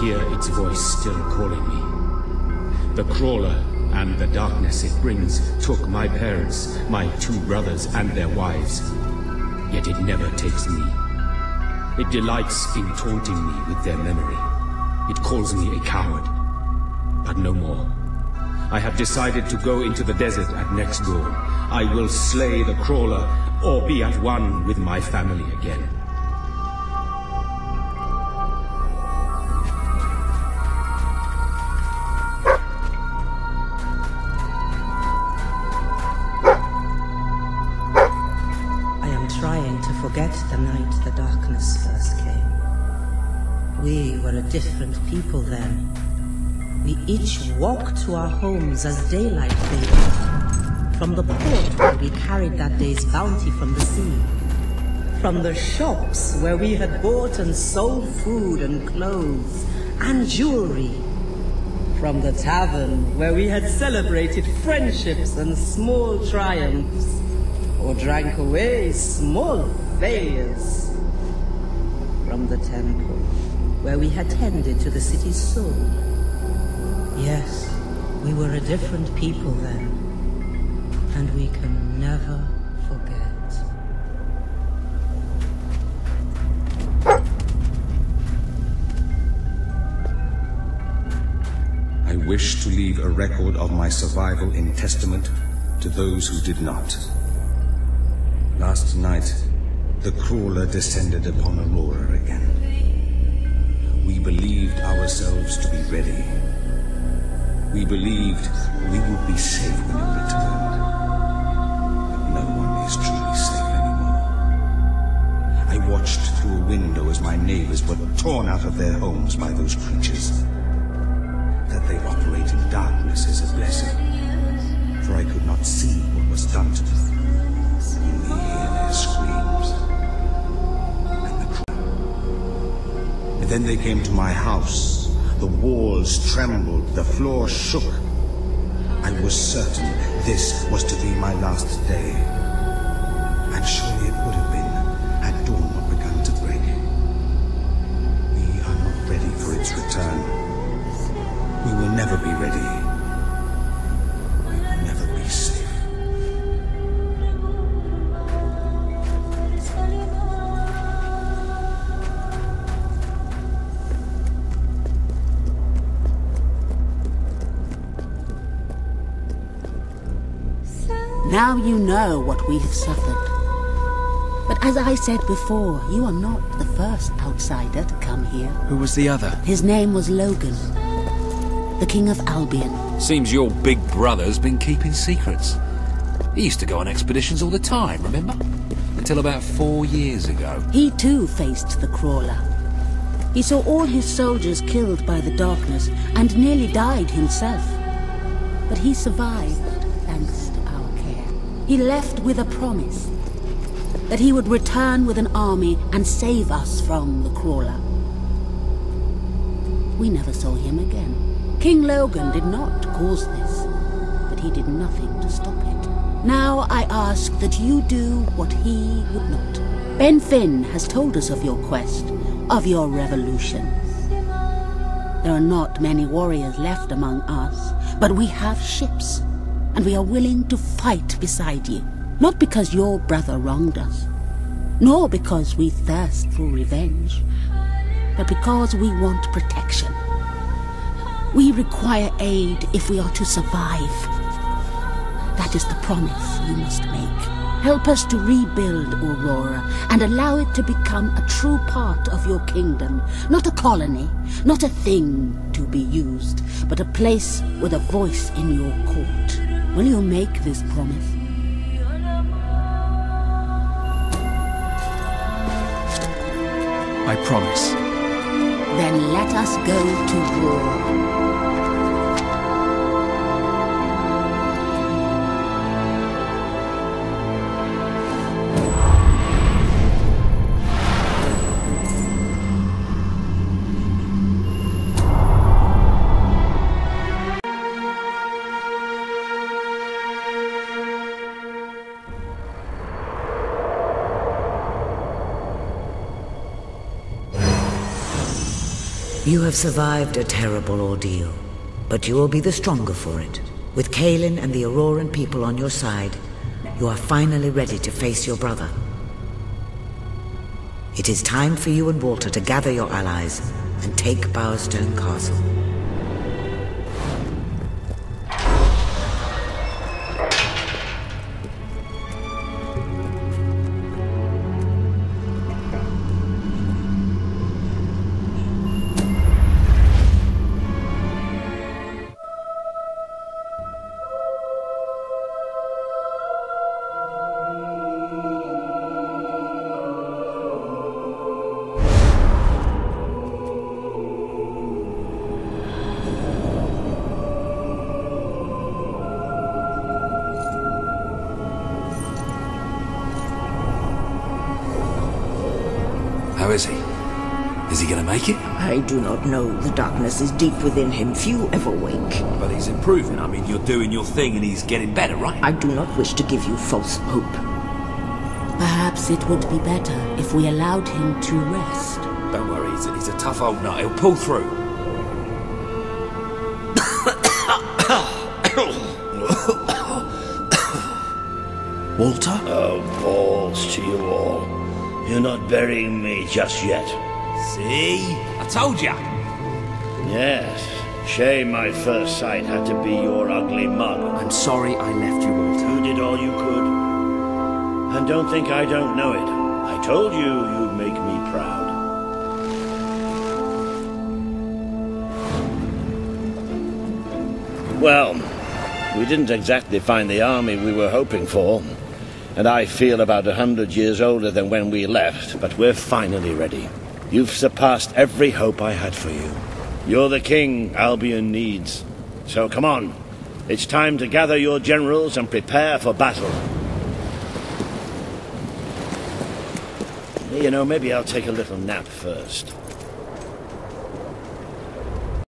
hear its voice still calling me. The crawler and the darkness it brings took my parents, my 2 brothers and their wives. Yet it never takes me. It delights in taunting me with their memory. It calls me a coward. But no more. I have decided to go into the desert at next dawn. I will slay the crawler, or be at one with my family again. I am trying to forget the night the darkness first came. We were a different people then. We each walked to our homes as daylight faded. From the port where we carried that day's bounty from the sea. From the shops where we had bought and sold food and clothes and jewelry. From the tavern where we had celebrated friendships and small triumphs. Or drank away small failures. From the temple where we had tended to the city's soul. Yes, we were a different people then, and we can never forget. I wish to leave a record of my survival in testament to those who did not. Last night, the crawler descended upon Aurora again. We believed ourselves to be ready. We believed we would be safe when it returned. But no one is truly safe anymore. I watched through a window as my neighbors were torn out of their homes by those creatures. That they operate in darkness is a blessing, for I could not see what was done to them. Only hear their screams and the cry. And then they came to my house. The walls trembled, the floor shook. I was certain this was to be my last day. And surely it would have been had dawn not begun to break. We are not ready for its return. We will never be ready. We will never be safe. Now you know what we have suffered. But as I said before, you are not the first outsider to come here. Who was the other? His name was Logan, the King of Albion. Seems your big brother's been keeping secrets. He used to go on expeditions all the time, remember? Until about 4 years ago. He too faced the crawler. He saw all his soldiers killed by the darkness and nearly died himself. But he survived, thanks to our care. He left with a promise that he would return with an army and save us from the crawler. We never saw him again. King Logan did not cause this, but he did nothing to stop it. Now I ask that you do what he would not. Ben Finn has told us of your quest, of your revolution. There are not many warriors left among us, but we have ships, and we are willing to fight beside you. Not because your brother wronged us, nor because we thirst for revenge, but because we want protection. We require aid if we are to survive. That is the promise you must make. Help us to rebuild Aurora and allow it to become a true part of your kingdom. Not a colony, not a thing to be used, but a place with a voice in your court. Will you make this promise? I promise. Then let us go to war. You have survived a terrible ordeal, but you will be the stronger for it. With Kaelin and the Auroran people on your side, you are finally ready to face your brother. It is time for you and Walter to gather your allies and take Bowerstone Castle. How is he? Is he gonna make it? I do not know. The darkness is deep within him. Few ever wake. But he's improving. I mean, you're doing your thing and he's getting better, right? I do not wish to give you false hope. Perhaps it would be better if we allowed him to rest. Don't worry, he's a tough old nut. He'll pull through. Walter? Oh, balls to you all. You're not burying me just yet. See? I told ya! Yes. Shame my first sight had to be your ugly mug. I'm sorry I left you, Walter. You did all you could. And don't think I don't know it. I told you you'd make me proud. Well, we didn't exactly find the army we were hoping for. And I feel about 100 years older than when we left, but we're finally ready. You've surpassed every hope I had for you. You're the king Albion needs. So come on. It's time to gather your generals and prepare for battle. You know, maybe I'll take a little nap first.